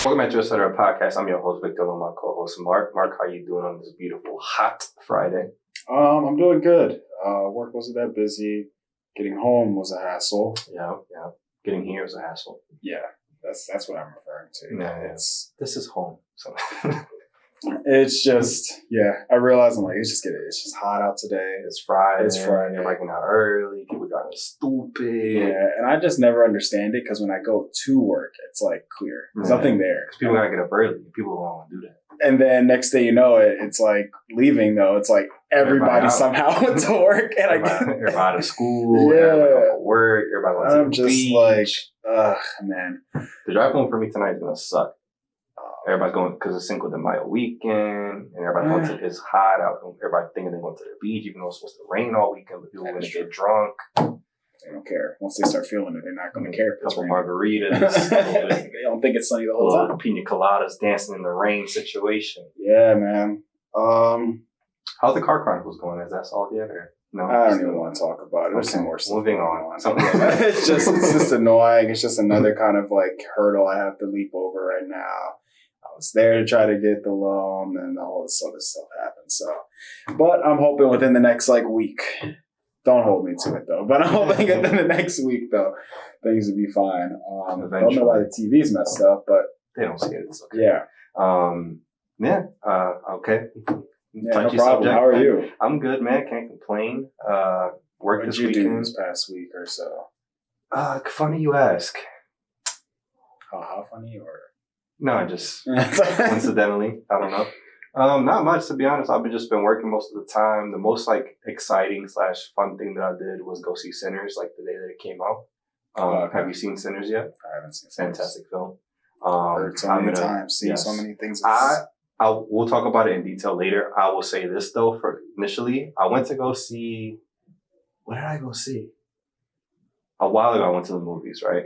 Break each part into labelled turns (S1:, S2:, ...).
S1: Welcome back to a Sutter Podcast. I'm your host, Victor, and my co-host, Mark. Mark, how you doing on this beautiful, hot Friday?
S2: I'm doing good. Work wasn't that busy. Getting home was a hassle.
S1: Yeah. Getting here was a hassle.
S2: Yeah, that's what I'm referring to.
S1: Yeah. This is home. So
S2: it's just, I realize I'm like, it's just hot out today.
S1: It's Friday.
S2: Everybody
S1: getting out early. People driving stupid.
S2: Yeah, and I just never understand it because when I go to work, it's like clear. There's nothing there.
S1: People gotta get up early. People don't want to do that.
S2: And then next thing you know, it's like leaving though. It's like everybody somehow went to work, and
S1: everybody out of school.
S2: Yeah,
S1: everybody out of work. Everybody went to the beach.
S2: Like, man.
S1: The drive home for me tonight is gonna suck. Everybody's going because it's Cinco de Mayo weekend, and everybody's going to. It's hot out. Everybody thinking they're going to the beach, even though it's supposed to rain all weekend. But people are going to get drunk.
S2: They don't care. Once they start feeling it, they're not going to care.
S1: A couple margaritas.
S2: They don't think it's sunny the whole time.
S1: Pina coladas, dancing in the rain situation.
S2: Yeah, man.
S1: How's the Car Chronicles going? Is that all yet? Or no?
S2: I don't even want to talk about it. There's some more stuff.
S1: Moving on.
S2: It's just annoying. It's just another kind of like hurdle I have to leap over right now. I was there to try to get the loan, and all this other stuff happened. So, but I'm hoping within the next week. Don't hold me to it though. But I'm hoping within the next week though, things will be fine. Don't know why the TV's messed up, but
S1: they don't see it. It's okay.
S2: Yeah.
S1: Okay.
S2: Yeah, no problem. Subject. How are you?
S1: I'm good, man. Can't complain. Work this weekend.
S2: Do this past week or so?
S1: Funny you ask.
S2: How funny or?
S1: No, just coincidentally. I don't know. Not much, to be honest. I've just been working most of the time. The most exciting / fun thing that I did was go see Sinners the day that it came out. Have you seen Sinners yet?
S2: I haven't seen Sinners.
S1: Fantastic film.
S2: Heard so many times, seen so many things.
S1: We'll talk about it in detail later. I will say this though, initially, I went to go see. What did I go see? A while ago, I went to the movies, right?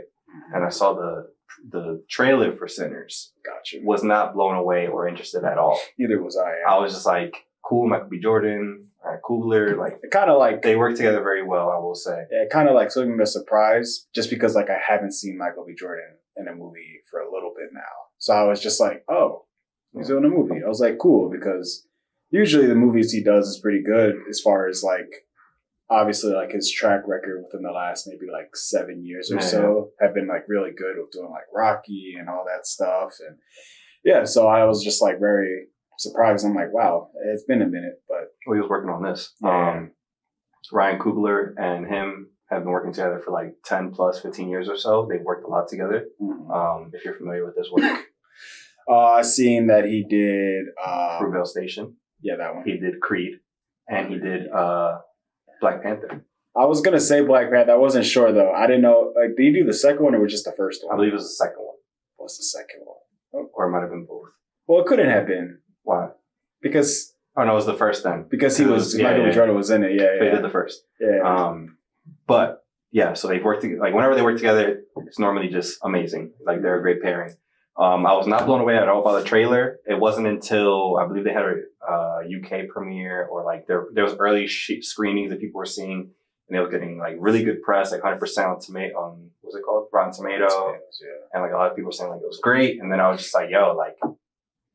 S1: And I saw the trailer for Sinners.
S2: Gotcha.
S1: Was not blown away or interested at all.
S2: Neither was I.
S1: I was just cool, Michael B. Jordan, Coogler,
S2: it kind of
S1: they work together very well, I will say.
S2: Yeah, it kind of took me by surprise, just because I haven't seen Michael B. Jordan in a movie for a little bit now. So I was just oh, he's doing a movie. I was cool, because usually the movies he does is pretty good as far as obviously his track record within the last maybe 7 years or so have been really good with doing Rocky and all that stuff. And yeah, so I was just very surprised. I'm wow, it's been a minute, but
S1: he was working on this.
S2: Yeah.
S1: Ryan Coogler and him have been working together for 10 plus 15 years or so. They've worked a lot together.
S2: Mm-hmm.
S1: If you're familiar with his work.
S2: I've seen that he did
S1: Fruitvale Station.
S2: Yeah, that one.
S1: He did Creed, and he did Black Panther.
S2: I was gonna say Black Panther. I wasn't sure though. I didn't know. Did you do the second one or was just the first one?
S1: I believe it was the second one.
S2: What's the second one?
S1: Oh. Or it might have been both.
S2: Well, it couldn't have been.
S1: Why?
S2: Because
S1: no, it was the first then.
S2: Because Michael B. Jordan was in it. Yeah.
S1: They did the first.
S2: Yeah.
S1: But yeah, so they've worked whenever they work together, it's normally just amazing. They're a great pairing. I was not blown away at all by the trailer. It wasn't until I believe they had a UK premiere or there was early screenings that people were seeing, and they were getting really good press, 100% on what's it called, Rotten Tomatoes, and a lot of people were saying it was great. And then I was just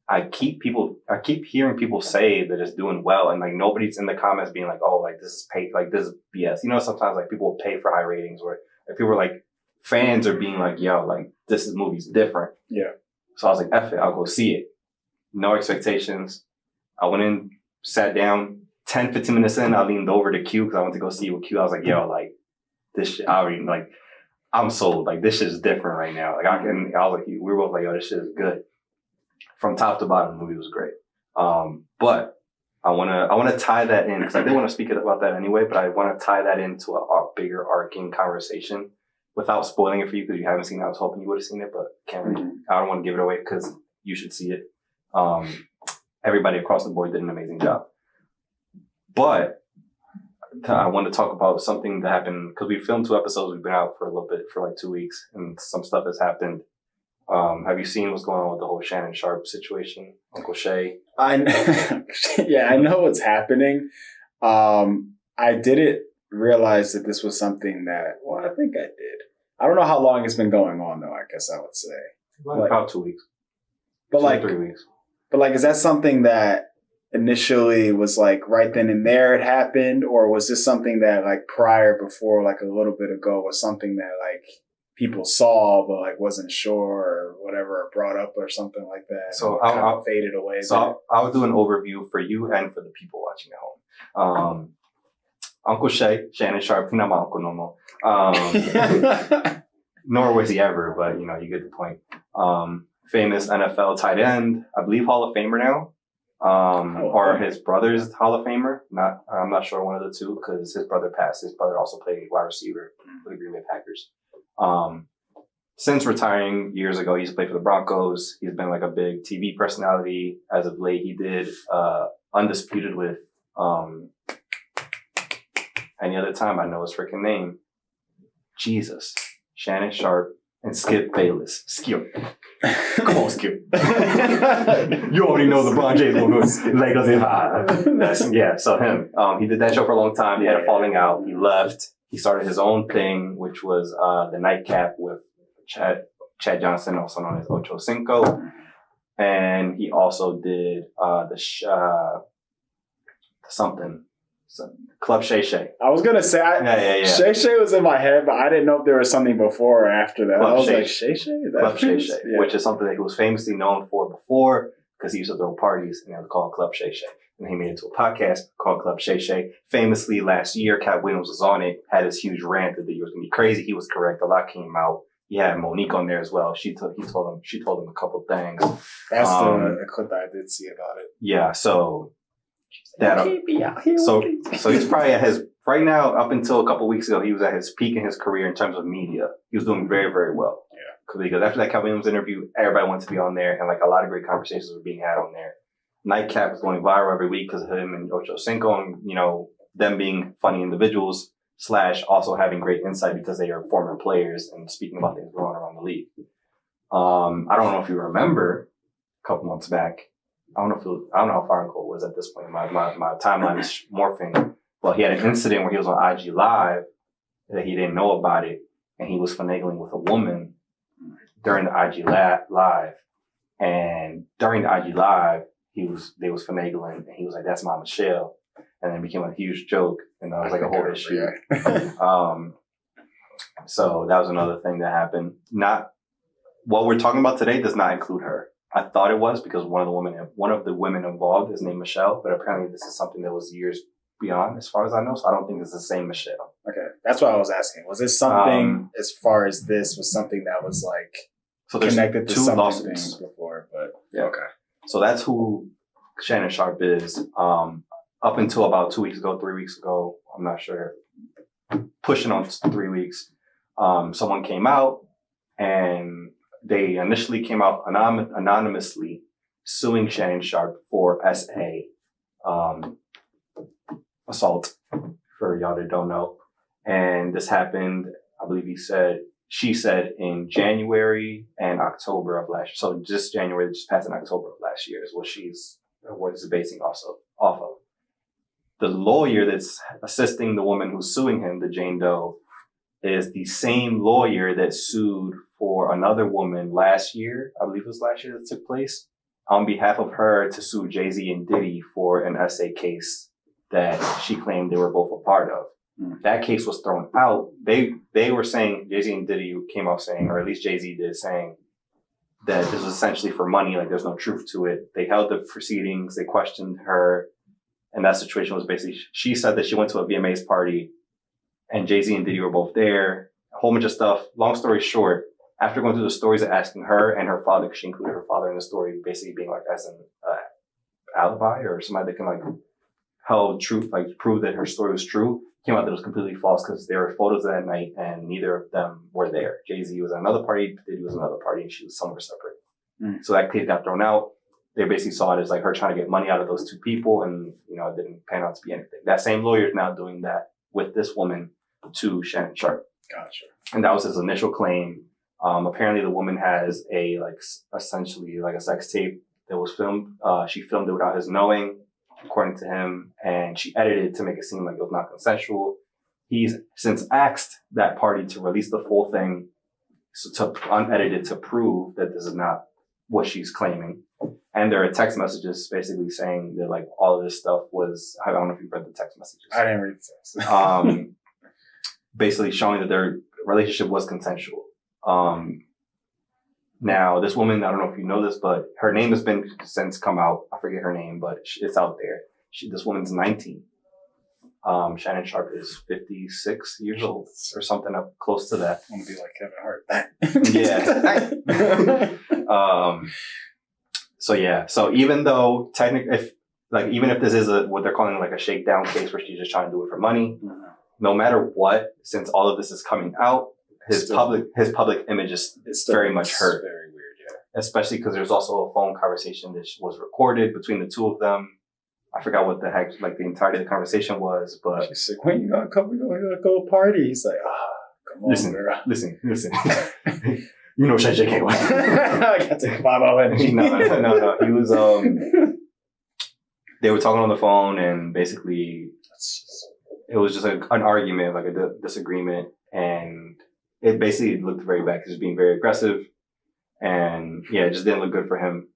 S1: I keep hearing people say that it's doing well, and nobody's in the comments being oh this is paid, this is BS. Sometimes people will pay for high ratings, or people are fans are being yo, this movie's different.
S2: Yeah.
S1: So I was F it, I'll go see it. No expectations. I went in, sat down, 10, 15 minutes in, I leaned over to Q because I went to go see it with Q. I was yo, this shit, I already, I'm sold. This shit is different right now. I was we were both yo, this shit is good. From top to bottom, the movie was great. But I wanna tie that in, because I did want to speak about that anyway, but I want to tie that into a bigger arcing conversation without spoiling it for you, because you haven't seen it. I was hoping you would have seen it, but can't really. I don't want to give it away because you should see it. Everybody across the board did an amazing job. But I want to talk about something that happened, because we filmed 2 episodes. We've been out for a little bit, for 2 weeks, and some stuff has happened. Have you seen what's going on with the whole Shannon Sharpe situation, Uncle Shay?
S2: I know what's happening. I didn't realize that this was something that, I think I did. I don't know how long it's been going on, though, I guess I would say.
S1: About 2 weeks.
S2: But
S1: 2
S2: like,
S1: to 3 weeks.
S2: but like, is that something that initially was like right then and there it happened, or was this something that like prior, before, like a little bit ago, was something that like people saw but like wasn't sure or whatever, or brought up or something like that?
S1: So
S2: kind of faded away.
S1: So I'll do an overview for you and for the people watching at home. Uncle Shannon Sharpe, not my uncle no more. Nor was he ever, but you know, you get the point. Famous NFL tight end, I believe Hall of Famer now. Or his brother's Hall of Famer. I'm not sure, one of the two, because his brother passed. His brother also played wide receiver for the Green Bay Packers. Since retiring years ago, he used to play for the Broncos. He's been like a big TV personality. As of late, he did Undisputed with any other time I know his freaking name. Jesus. Shannon Sharpe and Skip Bayless. Skip. Come on, Skip. You already know LeBron James will go Lakers in 5. Yeah, so him. He did that show for a long time. He had a falling out. He left. He started his own thing, which was the Nightcap with Chad Johnson, also known as Ocho Cinco. And he also did Club Shay Shay.
S2: I was gonna say,
S1: yeah.
S2: Shay Shay was in my head, but I didn't know if there was something before or after that.
S1: Club
S2: I was
S1: Shay
S2: like, Shay Shay?
S1: Club Shay Shay, which is something that he was famously known for before, because he used to throw parties and they would call it Club Shay Shay. And he made it to a podcast called Club Shay Shay. Famously, last year, Cat Williams was on it, had this huge rant that the year was going to be crazy. He was correct. A lot came out. He had Monique on there as well. She told him a couple things.
S2: That's the clip that I did see about it.
S1: Yeah, so that so he's probably at his right now. Up until a couple weeks ago, he was at his peak in his career in terms of media. He was doing very, very well. Yeah, because after that Cat Williams interview, everybody wanted to be on there, and like a lot of great conversations were being had on there. Nightcap is going viral every week because of him and Ocho Cinco, and you know, them being funny individuals / also having great insight because they are former players and speaking about things going on around the league. I don't know if you remember a couple months back. I don't know how far ago it was at this point. My timeline is morphing. Well, he had an incident where he was on IG Live that he didn't know about it, and he was finagling with a woman during the IG Live. And during the IG Live, they was finagling, and he was like, "That's my Michelle," and then it became a huge joke, and that was like a whole issue. So that was another thing that happened. Not what we're talking about today does not include her. I thought it was because one of the women involved is named Michelle, but apparently this is something that was years beyond, as far as I know. So I don't think it's the same Michelle.
S2: Okay, that's what I was asking. Was this something as far as this was something that was like connected to something before? But yeah, okay.
S1: So that's who Shannon Sharpe is. Up until about 3 weeks ago, I'm not sure, pushing on 3 weeks, someone came out and they initially came out anonymously suing Shannon Sharpe for SA assault, for y'all that don't know. And this happened, I believe she said in January and October of last year. So just January, just past in October of last year is what it's basing off of. The lawyer that's assisting the woman who's suing him, the Jane Doe, is the same lawyer that sued for another woman last year. I believe it was last year that took place on behalf of her to sue Jay-Z and Diddy for an SA case that she claimed they were both a part of. That case was thrown out. They were saying, Jay-Z and Diddy came out saying, or at least Jay-Z did, saying that this was essentially for money, like there's no truth to it. They held the proceedings, they questioned her, and that situation was basically, she said that she went to a VMAs party and Jay-Z and Diddy were both there, a whole bunch of stuff. Long story short, after going through the stories and asking her and her father, because she included her father in the story, basically being like as an alibi or somebody that can like held truth, like prove that her story was true, came out that it was completely false because there were photos that night and neither of them were there. Jay-Z was at another party, Diddy was at another party, and she was somewhere separate. So that case got thrown out. They basically saw it as like her trying to get money out of those two people, and you know, it didn't pan out to be anything. That same lawyer is now doing that with this woman to Shannon Sharpe.
S2: Gotcha.
S1: And that was his initial claim. Apparently the woman has essentially a sex tape that was filmed. She filmed it without his knowing, according to him, and she edited it to make it seem like it was not consensual. He's since asked that party to release the full thing, so to unedited, to prove that this is not what she's claiming. And there are text messages basically saying that like all of this stuff was, I don't know if you've read the text messages.
S2: I didn't read the text.
S1: Basically showing that their relationship was consensual. Now this woman, I don't know if you know this, but her name has been since come out. I forget her name, but it's out there. This woman's 19. Shannon Sharpe is 56 years old or something up close to that.
S2: I want to be like Kevin Hart.
S1: Yeah. So even though even if this is what they're calling like a shakedown case where she's just trying to do it for money, no matter what, since all of this is coming out, his public image is very much hurt.
S2: Very weird, yeah.
S1: Especially because there's also a phone conversation that was recorded between the two of them. I forgot what the heck like the entirety of the conversation was, but
S2: she's like, "When you gonna go party?" He's like, come on, girl.
S1: Listen. You know Shay can't win.
S2: I got to 5-0 energy.
S1: No. He was they were talking on the phone and basically it was just an argument, like a disagreement, and it basically looked very bad because he was being very aggressive, and yeah, it just didn't look good for him.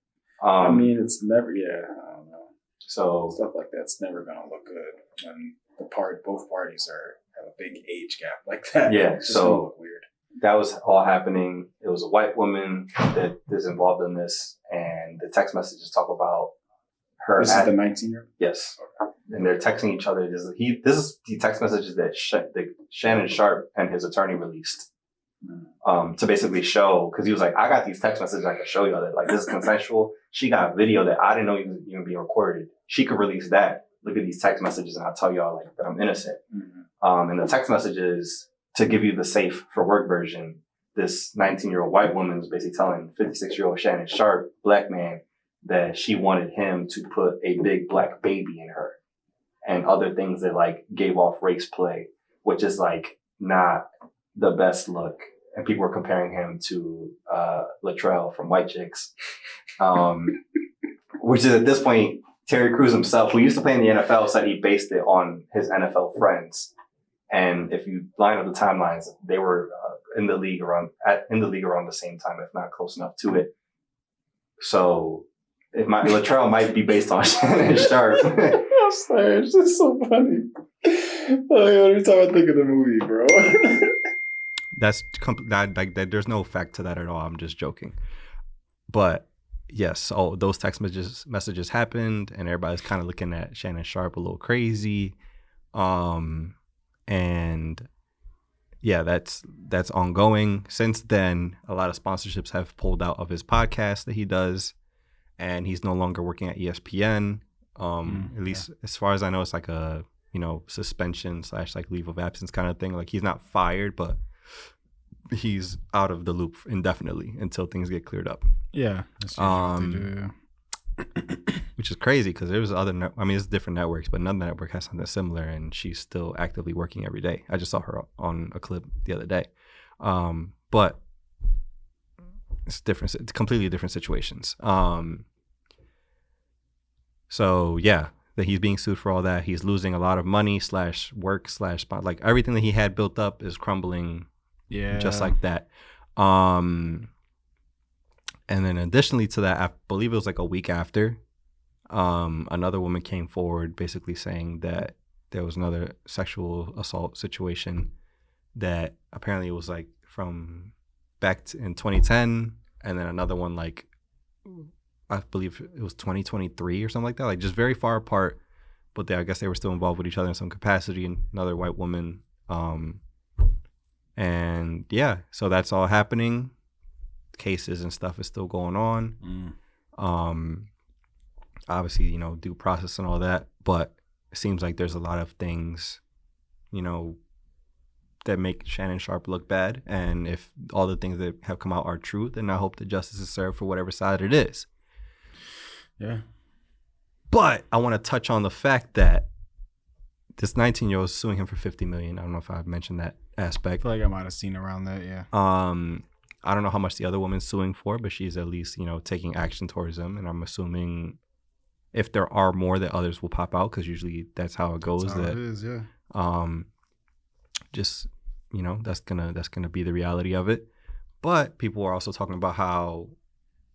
S2: I mean, it's never, I don't know.
S1: So
S2: stuff like that's never gonna look good when both parties have a big age gap like that.
S1: Yeah,
S2: it's just
S1: so
S2: gonna look weird.
S1: That was all happening. It was a white woman that is involved in this, and the text messages talk about her.
S2: This is the 19-year-old?
S1: Yes. And they're texting each other. This is the text messages that Shannon Sharpe and his attorney released to basically show, because he was like, I got these text messages I can show y'all that like this is consensual. She got video that I didn't know even being recorded. She could release that. Look at these text messages and I'll tell y'all like that I'm innocent. And the text messages, to give you the safe for work version, this 19-year-old white woman was basically telling 56-year-old Shannon Sharpe, black man, that she wanted him to put a big black baby in her and other things that like gave off race play, which is like not the best look. And people were comparing him to Latrell from White Chicks, which is at this point, Terry Crews himself, who used to play in the NFL, said he based it on his NFL friends. And if you line up the timelines, they were in the league around the same time, if not close enough to it. So Latrell might be based on Shannon Sharpe.
S2: I'm sorry, it's just so funny. Every time I think of the movie, bro.
S3: There's no fact to that at all. I'm just joking. But yes, those text messages happened, and everybody's kind of looking at Shannon Sharpe a little crazy. And yeah, that's ongoing. Since then, a lot of sponsorships have pulled out of his podcast that he does, and he's no longer working at ESPN. At least as far as I know, it's like a suspension / like leave of absence kind of thing. Like he's not fired, but he's out of the loop indefinitely until things get cleared up.
S4: Yeah, that's what they do.
S3: Which is crazy because there's it's different networks, but none network has something similar, and she's still actively working every day. I just saw her on a clip the other day. But it's different. It's completely different situations. So yeah, that he's being sued for all that. He's losing a lot of money / work / like everything that he had built up is crumbling.
S4: Yeah,
S3: just like that. And then additionally to that, I believe it was like a week after, another woman came forward basically saying that there was another sexual assault situation that apparently it was like from back in 2010, and then another one like I believe it was 2023 or something like that, like just very far apart, but I guess they were still involved with each other in some capacity. And another white woman, and yeah, so that's all happening. Cases and stuff is still going on. Obviously, due process and all that, but it seems like there's a lot of things, that make Shannon Sharpe look bad. And if all the things that have come out are true, then I hope that justice is served for whatever side it is.
S4: Yeah.
S3: But I want to touch on the fact that this 19-year-old is suing him for $50 million. I don't know if I've mentioned that aspect.
S4: I feel like I might have seen around that, yeah.
S3: I don't know how much the other woman's suing for, but she's at least, taking action towards him. And I'm assuming if there are more, that others will pop out, because usually that's how it goes.
S4: It is, yeah.
S3: Just, that's gonna be the reality of it. But people are also talking about how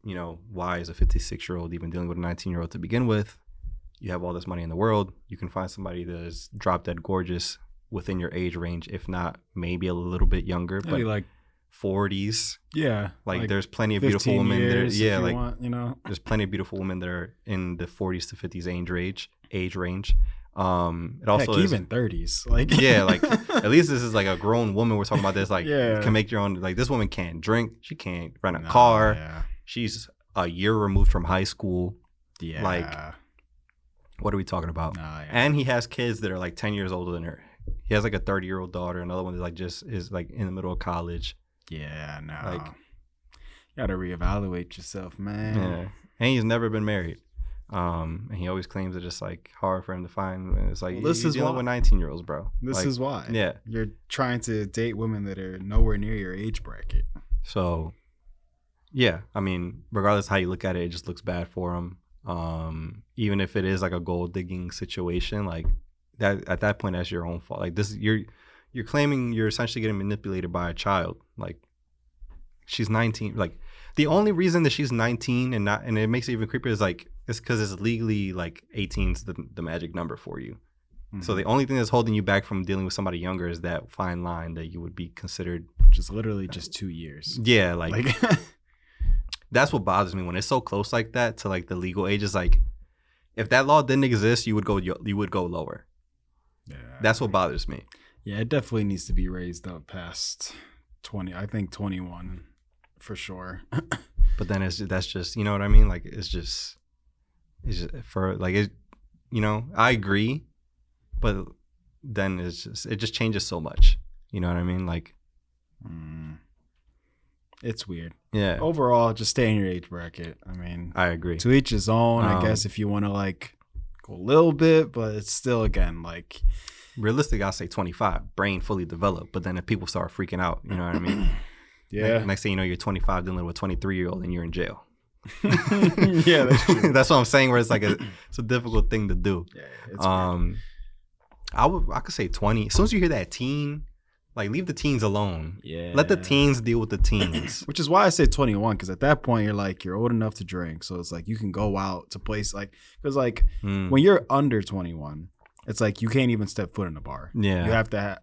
S3: you know, why is a 56-year-old even dealing with a 19-year-old to begin with? You have all this money in the world. You can find somebody that is drop dead gorgeous within your age range, if not maybe a little bit younger,
S4: Maybe
S3: but
S4: like
S3: 40s.
S4: yeah,
S3: Like there's plenty of beautiful
S4: 15
S3: women there.
S4: years
S3: Yeah,
S4: if you
S3: like
S4: want, you know.
S3: there's plenty of beautiful women that are in the 40s to 50s age range. It also
S4: Heck,
S3: is
S4: even 30s. Like
S3: yeah, like at least this is like a grown woman we're talking about. This like
S4: Yeah.
S3: can make your own. Like this woman can't drink. She can't rent a
S4: Nah,
S3: car.
S4: Yeah.
S3: She's a year removed from high school.
S4: Yeah.
S3: Like, what are we talking about?
S4: Nah, yeah.
S3: And he has kids that are like 10 years older than her. He has like a 30-year-old daughter. Another one that like just is like in the middle of college.
S4: Yeah, no.
S3: Like-
S4: You gotta reevaluate yourself, man.
S3: Yeah, and he's never been married. And he always claims it's just like hard for him to find. And it's like
S4: Well, this
S3: you're
S4: is
S3: dealing
S4: why-
S3: with 19-year-olds, bro.
S4: This
S3: Like,
S4: is why.
S3: yeah.
S4: You're trying to date women that are nowhere near your age bracket.
S3: So, yeah, I mean, regardless how you look at it, it just looks bad for him. Even if it is like a gold digging situation, like that at that point, that's your own fault. Like this, you're claiming you're essentially getting manipulated by a child. Like she's 19. Like the only reason that she's 19 and it makes it even creepier is like it's because it's legally like 18's the magic number for you. So the only thing that's holding you back from dealing with somebody younger is that fine line that you would be considered.
S4: Which is literally just 2 years.
S3: Yeah, like that's what bothers me when it's so close like that to like the legal age. Is like if that law didn't exist, you would go lower.
S4: yeah.
S3: That's what bothers me.
S4: Yeah, it definitely needs to be raised up past 20. I think 21 for sure.
S3: But then that's just you know what I mean. Like it's just for like it. You know, I agree, but then it just changes so much. You know what I mean? Like
S4: It's weird.
S3: yeah,
S4: Overall, just stay in your age bracket. I mean,
S3: I agree.
S4: to each his own, I
S3: Um,
S4: guess, if you want to like go a little bit, but it's still, again, like,
S3: Realistic, I'll say 25, brain fully developed. But then if people start freaking out, you know what I mean?
S4: yeah.
S3: Next thing you know, you're 25 dealing with a 23-year-old and you're in jail.
S4: Yeah, that's true.
S3: That's what I'm saying. Where it's like it's a difficult thing to do.
S4: Yeah, it's weird.
S3: I could say 20. As soon as you hear that teen, like leave the teens alone.
S4: Yeah.
S3: Let the teens deal with the teens.
S4: Which is why I say 21, because at that point you're old enough to drink, so it's like you can go out to place like because like
S3: Mm,
S4: when you're under 21, it's like you can't even step foot in a bar.
S3: yeah.
S4: You have to have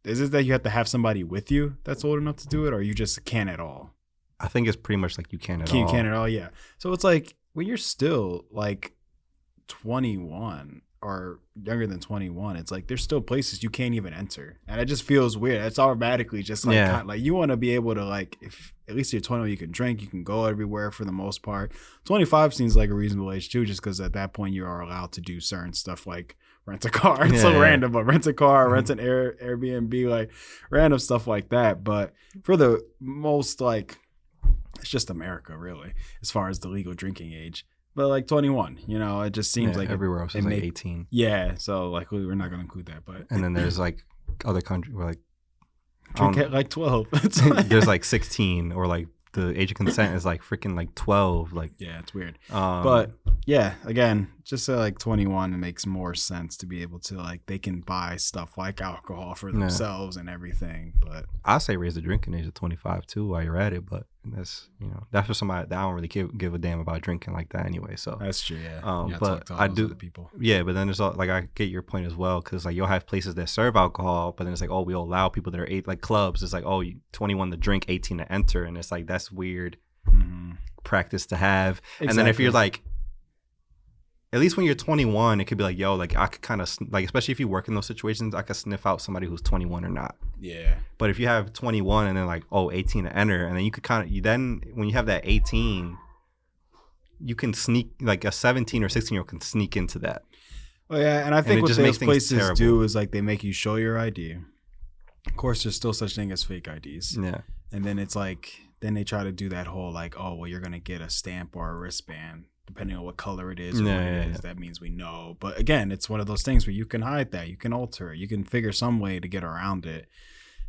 S4: is it that you have to have somebody with you that's old enough to do it, or you just can't at all?
S3: I think it's pretty much like you can't at
S4: You
S3: all.
S4: can't at all, yeah. So it's like when you're still like 21 or younger than 21, it's like there's still places you can't even enter, and it just feels weird. It's automatically just like
S3: Yeah.
S4: like you want to be able to like if at least you're 21, you can drink, you can go everywhere for the most part. 25 seems like a reasonable age too, just because at that point you are allowed to do certain stuff like rent a car. It's so
S3: Yeah.
S4: random, but rent a car, rent an Airbnb, like random stuff like that. But for the most, like, it's just America really as far as the legal drinking age. But like 21, you know, it just seems
S3: Yeah,
S4: like
S3: everywhere else
S4: it
S3: is like
S4: make-
S3: 18.
S4: yeah. So like we're not gonna include that, but
S3: And then there's like other countries where like I don't
S4: drink at like 12. It's like,
S3: there's like 16 or like the age of consent is like freaking like 12. Like,
S4: yeah, it's weird.
S3: but
S4: But yeah, again, just like 21, it makes more sense to be able to like they can buy stuff like alcohol for
S3: Yeah.
S4: themselves and everything. But
S3: I say raise the drinking age to 25 too while you're at it. But that's that's for somebody that I don't really give a damn about drinking like that anyway. So
S4: that's true. Yeah.
S3: Um,
S4: You gotta
S3: but
S4: talk to all
S3: I
S4: those
S3: do-
S4: other people.
S3: yeah, but then there's all, like I get your point as well because like you'll have places that serve alcohol, but then it's like oh we'll allow people that are like clubs. It's like oh 21 to drink, 18 to enter, and it's like that's weird
S4: Mhm.
S3: practice to have. And then if you're like, at least when you're 21, it could be like yo like I could kind of like especially if you work in those situations, I could sniff out somebody who's 21 or not.
S4: Yeah.
S3: But if you have 21 and then like 18 to enter, and then you could kind of then when you have that 18, you can sneak like a 17 or 16-year-old can sneak into that.
S4: Oh yeah, and I think
S3: it
S4: what
S3: just
S4: those
S3: makes things
S4: places
S3: terrible.
S4: do is like they make you show your ID. Of course, there's still such thing as fake IDs,
S3: Yeah,
S4: and then it's like then they try to do that whole like, oh well, you're gonna get a stamp or a wristband depending on what color it is or
S3: Yeah,
S4: what it
S3: yeah,
S4: is.
S3: yeah.
S4: That means we know. But again, it's one of those things where you can hide that, you can alter it, you can figure some way to get around it.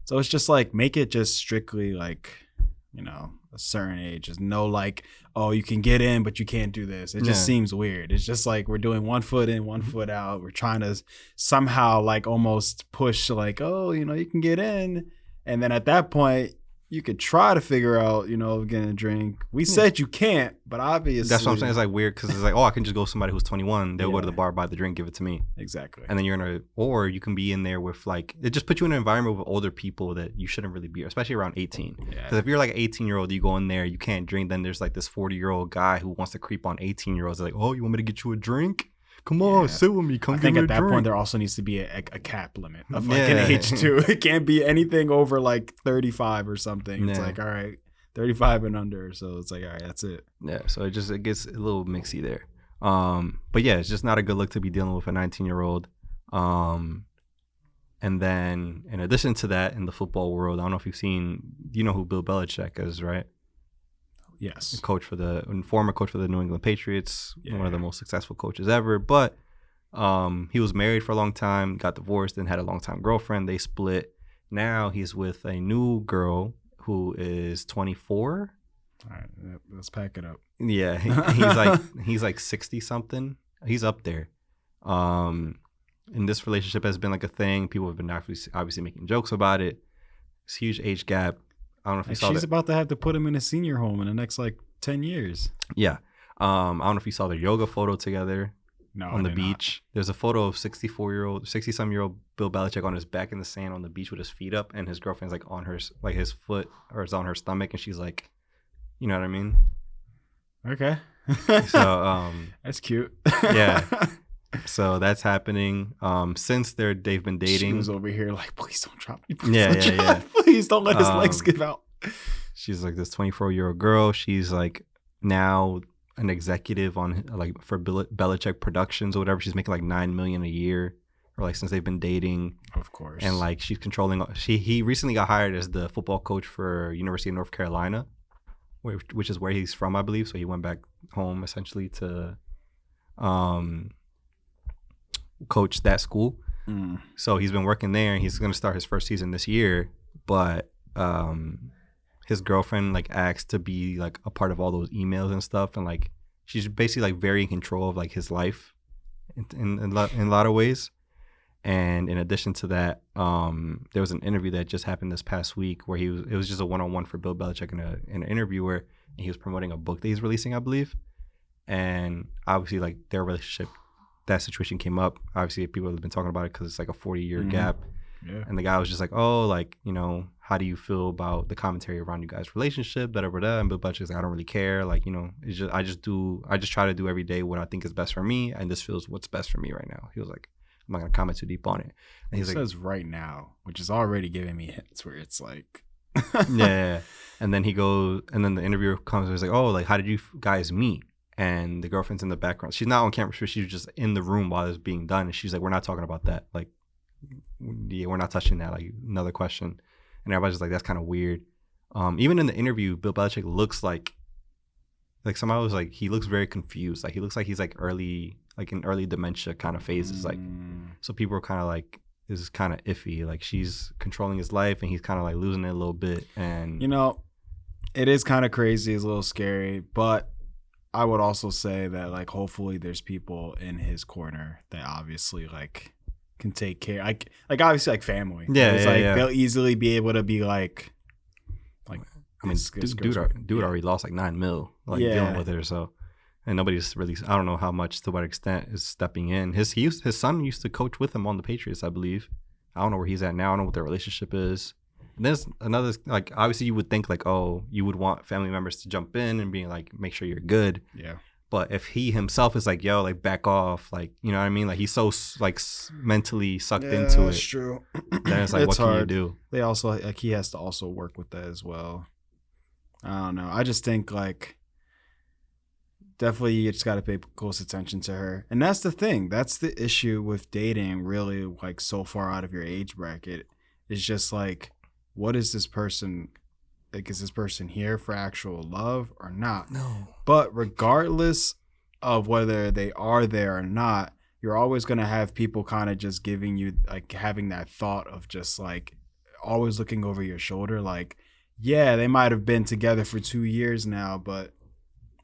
S4: So it's just like make it just strictly like, you know, a certain age. There's no like, oh, you can get in, but you can't do this. It just
S3: Yeah.
S4: seems weird. It's just like we're doing 1 foot in, 1 foot out. We're trying to somehow like almost push like, oh, you know, you can get in. And then at that point, you could try to figure out, getting a drink. We said you can't, but obviously
S3: That's what I'm saying. It's like weird because it's like, oh, I can just go with somebody who's 21. They'll go to
S4: Yeah.
S3: the bar, buy the drink, give it to me.
S4: Exactly.
S3: And then or you can be in there with like, it just puts you in an environment with older people that you shouldn't really be, especially around 18.
S4: Yeah.
S3: Because if you're like an 18-year-old, you go in there, you can't drink. Then there's like this 40-year-old guy who wants to creep on 18-year-olds. Like, oh, you want me to get you a drink? Come on,
S4: Yeah.
S3: sit with me. Come
S4: I
S3: give
S4: think
S3: me
S4: at
S3: a
S4: that
S3: drink.
S4: point there also needs to be a cap limit of like
S3: Yeah.
S4: an age too. It can't be anything over like 35 or something. It's
S3: Yeah.
S4: like, all right, 35 and under. So it's like, all right, that's it.
S3: Yeah, so it gets a little mixy there. But yeah, it's just not a good look to be dealing with a 19-year-old. And then in addition to that, in the football world, I don't know if you've seen, you know who Bill Belichick is, right?
S4: Yes.
S3: Former coach for the New England Patriots, one of the
S4: Yeah.
S3: most successful coaches ever. But he was married for a long time, got divorced, and had a long-time girlfriend. They split. Now he's with a new girl who is 24.
S4: All right, let's pack it up.
S3: Yeah, he's like 60 something. He's up there. And this relationship has been like a thing. People have been obviously making jokes about it. It's a huge age gap. I don't know if you
S4: And
S3: saw
S4: she's
S3: that.
S4: about to have to put him in a senior home in the next like 10 years.
S3: Yeah. I don't know if you saw their yoga photo together
S4: No,
S3: on
S4: I
S3: the
S4: did not.
S3: beach. There's a photo of 60-some-year-old Bill Belichick on his back in the sand on the beach with his feet up, and his girlfriend's like on his foot or is on her stomach, and she's like, you know what I mean?
S4: Okay.
S3: So
S4: that's cute.
S3: Yeah. So that's happening. Since they've been
S4: She
S3: dating.
S4: was over here like, please don't drop me. Please
S3: Yeah,
S4: don't
S3: yeah,
S4: drop. Please don't let his legs
S3: Um,
S4: give out.
S3: She's like this 24-year-old girl. She's like now an executive on like for Belichick Productions or whatever. She's making like $9 million a year, or like since they've been dating.
S4: Of course.
S3: And like she's controlling. He recently got hired as the football coach for University of North Carolina, which is where he's from, I believe. So he went back home essentially to coach that school.
S4: Mm.
S3: So he's been working there, and he's going to start his first season this year. But his girlfriend like asked to be like a part of all those emails and stuff, and like she's basically like very in control of like his life in a lot of ways. And in addition to that, there was an interview that just happened this past week where it was just a one-on-one for Bill Belichick in an interview where he was promoting a book that he's releasing, I believe. And obviously, like their relationship, that situation came up. Obviously, people have been talking about it because it's like a 40-year gap.
S4: Yeah.
S3: And the guy was just like, oh, like, you know, how do you feel about the commentary around you guys' relationship? Da, da, da, da. And Bill Belichick's like, I don't really care. Like, you know, it's just I just try to do every day what I think is best for me, and this feels what's best for me right now. He was like, I'm not gonna comment too deep on it. And
S4: He
S3: he's like,
S4: says right now, which is already giving me hints where it's like,
S3: yeah. And then the interviewer comes and he's like, oh, like, how did you guys meet? And the girlfriend's in the background. She's not on camera, so she was just in the room while it was being done. And she's like, we're not talking about that. Like, yeah, we're not touching that. Like, another question. And everybody's just like, that's kind of weird. Even in the interview, Bill Belichick looks like somebody was like, he looks very confused. Like, he looks like he's like in early dementia kind of phases. Like, so people are kind of like, this is kind of iffy. Like, she's controlling his life and he's kind of like losing it a little bit. And
S4: you know, it is kind of crazy. It's a little scary, but I would also say that like hopefully there's people in his corner that obviously like can take care, like obviously like family.
S3: Yeah,
S4: it's
S3: yeah,
S4: like
S3: yeah.
S4: they'll easily be able to be like
S3: I mean,
S4: this
S3: dude
S4: girl's- yeah.
S3: already lost like $9 million, like
S4: Yeah.
S3: dealing with her. So, and nobody's really, I don't know how much, to what extent is stepping in. His son used to coach with him on the Patriots, I believe. I don't know where he's at now. I don't know what their relationship is. And there's another, like, obviously you would think like, oh, you would want family members to jump in and be like, make sure you're good.
S4: Yeah.
S3: But if he himself is like, yo, like, back off, like, you know what I mean? Like, he's so like mentally sucked into it.
S4: True.
S3: Then it's like, what can you do?
S4: They also like he has to also work with that as well. I don't know. I just think like definitely you just got to pay close attention to her. And that's the thing. That's the issue with dating really like so far out of your age bracket. It's just like, what is this person, like, is this person here for actual love or not?
S3: No.
S4: But regardless of whether they are there or not, you're always going to have people kind of just giving you, like, having that thought of just, like, always looking over your shoulder. Like, yeah, they might have been together for 2 years now, but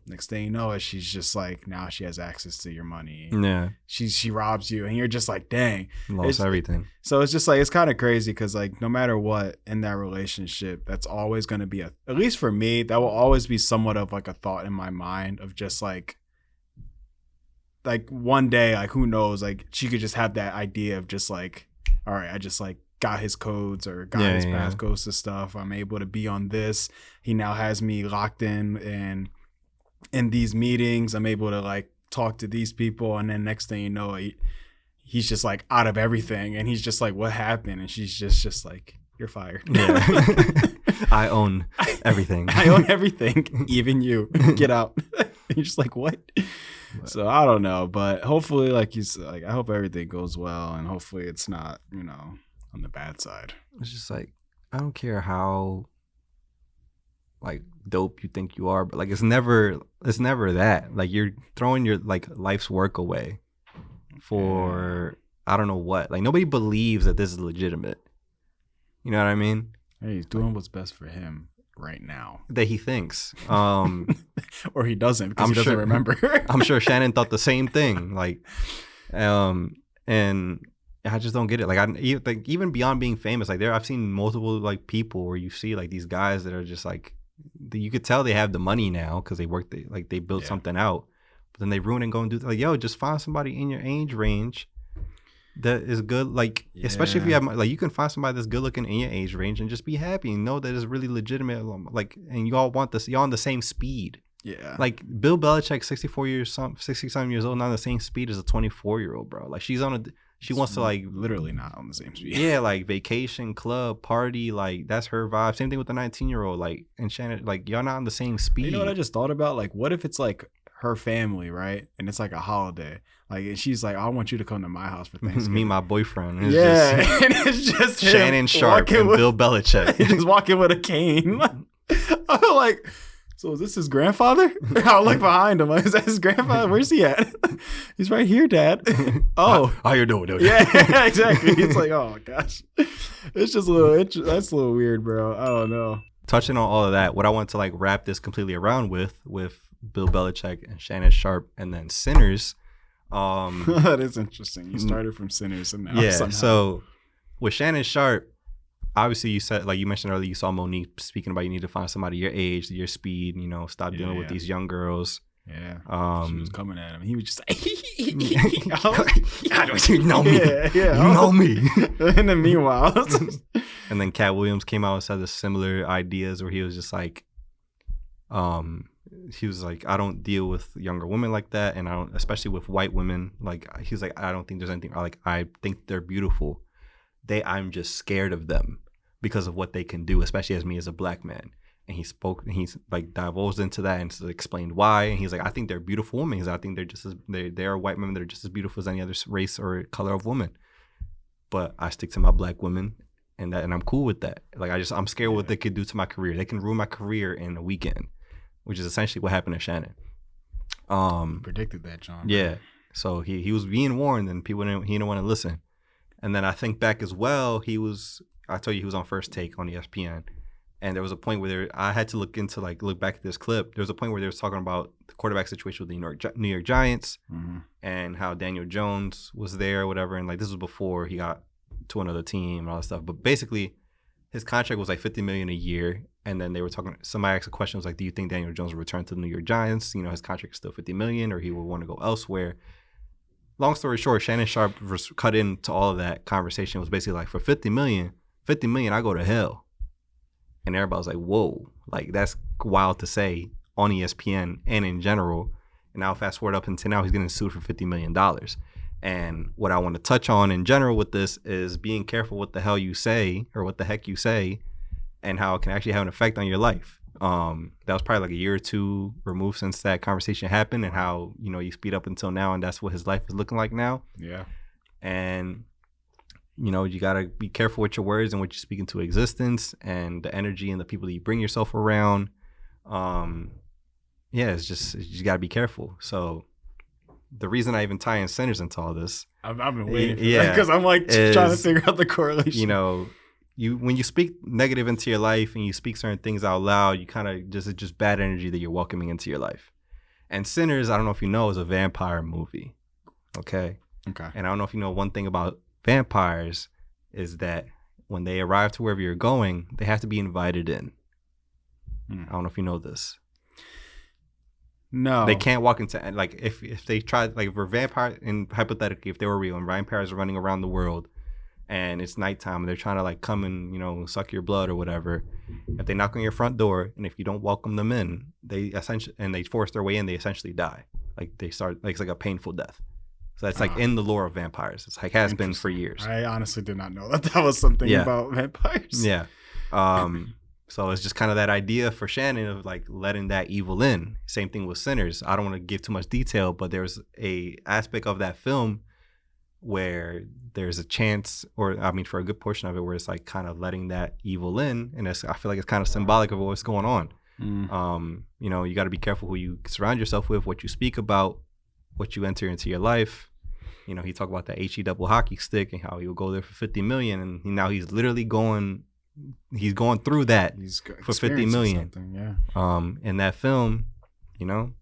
S4: Next thing you know, she's just like, now she has access to your money.
S3: Yeah,
S4: She robs you, and you're just like, dang.
S3: lost everything.
S4: So it's just like, it's kind of crazy because like no matter what in that relationship, that's always going to be at least for me, that will always be somewhat of like a thought in my mind of just like one day, like who knows, like she could just have that idea of just like, all right, I just like got his codes or got his passcodes to stuff. I'm able to be on this. He now has me locked in these meetings. I'm able to like talk to these people, and then next thing you know, he's just like out of everything, and he's just like, what happened? And she's just like, you're fired.
S3: Yeah. I own everything.
S4: I own everything, even you. Get out. You're just like, what? So I don't know, but hopefully, like you said, like I hope everything goes well, and hopefully it's not, on the bad side.
S3: It's just like, I don't care how like dope you think you are, but like it's never that. Like you're throwing your like life's work away for I don't know what. Like nobody believes that this is legitimate. You know what I mean?
S4: Hey, he's doing what's best for him right now.
S3: That he thinks.
S4: Or he doesn't because
S3: I'm
S4: he doesn't
S3: sure-
S4: remember.
S3: I'm sure Shannon thought the same thing. Like, and I just don't get it. Like, even beyond being famous, like I've seen multiple like people where you see like these guys that are just like, you could tell they have the money now because they worked, they built something out, but then they ruin and go and do like, yo, just find somebody in your age range that is good. Like, especially if you have like, you can find somebody that's good looking in your age range and just be happy and know that it's really legitimate. Like, and you all want this, you're on the same speed.
S4: Yeah.
S3: Like Bill Belichick, 60-something years old, not on the same speed as a 24-year-old, bro. Like she wants to like
S4: literally not on the same speed.
S3: yeah, like vacation, club, party, like that's her vibe. Same thing with the 19-year-old, like, and Shannon, like y'all not on the same speed.
S4: You know what I just thought about? Like, what if it's like her family, right? And it's like a holiday. Like, and she's like, I want you to come to my house for Thanksgiving.
S3: Me, and my boyfriend. It's
S4: yeah,
S3: just
S4: and it's just him
S3: Shannon Sharp and Bill Belichick.
S4: He's just walking with a cane. I'm like, so is this his grandfather? I'll look behind him. Like, is that his grandfather? Where's he at? He's right here, Dad. Oh,
S3: how you doing, dude?
S4: yeah, exactly. It's like, oh my gosh, it's just that's a little weird, bro. I don't know.
S3: Touching on all of that, what I want to like wrap this completely around with Bill Belichick and Shannon Sharp, and then Sinners.
S4: That is interesting. You started from Sinners and now somehow.
S3: So with Shannon Sharp, obviously you said, like you mentioned earlier, you saw Monique speaking about you need to find somebody your age, your speed, stop dealing with these young girls.
S4: Yeah. She
S3: Um,
S4: was coming at him. He was just like,
S3: I don't you know me.
S4: Yeah.
S3: You know me.
S4: And then meanwhile,
S3: And then Cat Williams came out and said the similar ideas where he was just like, he was like, I don't deal with younger women like that, and I don't, especially with white women. Like he was like, I don't think there's anything. Like I think they're beautiful. I'm just scared of them because of what they can do, especially as me as a black man. And he's like divulged into that and explained why. And he's like, I think they're beautiful women. He's like, I think they are white women that are just as beautiful as any other race or color of woman. But I stick to my black women, and I'm cool with that. Like I'm scared what they could do to my career. They can ruin my career in a weekend, which is essentially what happened to Shannon.
S4: predicted that, John.
S3: Yeah. So he was being warned, and he didn't want to listen. And then I think back as well, I told you he was on First Take on ESPN. And there was a point where I had to look back at this clip. There was a point where they was talking about the quarterback situation with the New York Giants, and how Daniel Jones was there or whatever. And like this was before he got to another team and all that stuff. But basically, his contract was like $50 million a year. And then they were talking. Somebody asked a question, was like, "Do you think Daniel Jones will return to the New York Giants? His contract is still $50 million, or he will want to go elsewhere." Long story short, Shannon Sharp was cut into all of that conversation. It was basically like, for $50 million, I go to hell. And everybody was like, whoa, like that's wild to say on ESPN and in general. And now fast forward up until now, he's getting sued for $50 million. And what I want to touch on in general with this is being careful what the hell you say or what the heck you say, and how it can actually have an effect on your life. That was probably like a year or two removed since that conversation happened, and how, you speed up until now, and that's what his life is looking like now.
S4: Yeah.
S3: And you got to be careful with your words and what you speak into existence, and the energy and the people that you bring yourself around. It's just, you got to be careful. So the reason I even tie in Sinners into all this,
S4: I've been waiting for that, because I'm like trying to figure out the correlation.
S3: When you speak negative into your life and you speak certain things out loud, you kind of it's just bad energy that you're welcoming into your life. And Sinners, I don't know if you know, is a vampire movie. Okay.
S4: Okay.
S3: And I don't know if you know one thing about vampires is that when they arrive to wherever you're going, they have to be invited in. I don't know if you know this.
S4: No.
S3: They can't walk into, like, if they tried, like, for vampire, and hypothetically, if they were real and vampires are running around the world and it's nighttime and they're trying to, like, come and, you know, suck your blood or whatever, if they knock on your front door and if you don't welcome them in, they essentially, and they force their way in, they essentially die. Like, they start, like, it's like a painful death. So that's like in the lore of vampires. It's like has been for years.
S4: I honestly did not know that was something about vampires.
S3: Yeah. So it's just kind of that idea for Shannon of like letting that evil in. Same thing with Sinners. I don't want to give too much detail, but there's a aspect of that film where there's a chance, or I mean, for a good portion of it, where it's like kind of letting that evil in, and I feel like it's kind of symbolic of what's going on. You know, you got to be careful who you surround yourself with, what you speak about, what you enter into your life. You know, he talked about that HE double hockey stick and how he'll go there for 50 million, and now he's literally going through that for 50 million. In that film, you know,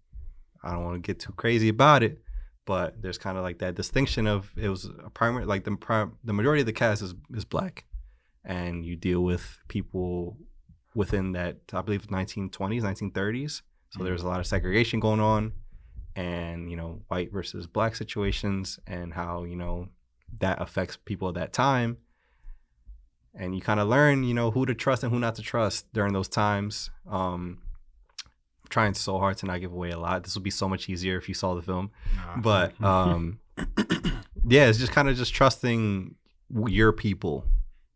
S3: I don't want to get too crazy about it, but there's kind of like that distinction of it was a primary, like the majority of the cast is black, and you deal with people within that, I believe, 1920s, 1930s. So there's a lot of segregation going on, and, you know, white versus black situations, and how, you know, that affects people at that time. And you kind of learn, you know, who to trust and who not to trust during those times. I'm trying so hard to not give away a lot. This would be so much easier if you saw the film. But yeah, it's just kind of just trusting your people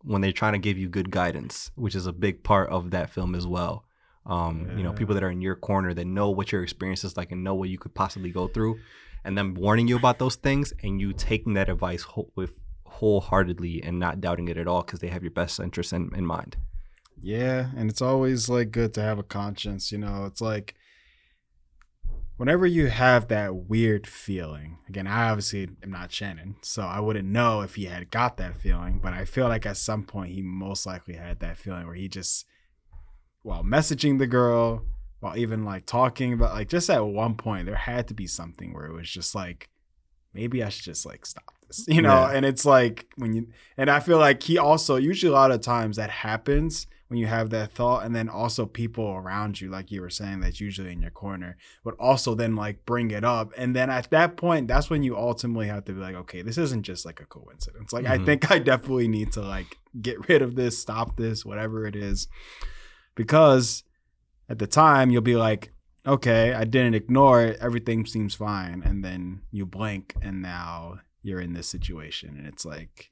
S3: when they're trying to give you good guidance, which is a big part of that film as well. You know, people that are in your corner that know what your experience is like and know what you could possibly go through, and them warning you about those things, and you taking that advice wholeheartedly and not doubting it at all because they have your best interest in mind.
S4: Yeah, and it's always like good to have a conscience, you know. It's like whenever you have that weird feeling, again, I obviously am not Shannon, so I wouldn't know if he had got that feeling, but I feel like at some point he most likely had that feeling where he just, while messaging the girl, while even like talking about, like, just at one point there had to be something where it was just like, maybe I should just like stop this, you know. And it's like and I feel like he also, usually a lot of times that happens when you have that thought, and then also people around you, like you were saying, that's usually in your corner, but also then like bring it up, and then at that point that's when you ultimately have to be like, okay, this isn't just like a coincidence, like I think I definitely need to like get rid of this, stop this, whatever it is. Because at the time you'll be like, okay, I didn't ignore it, everything seems fine, and then you blink and now you're in this situation, and it's like,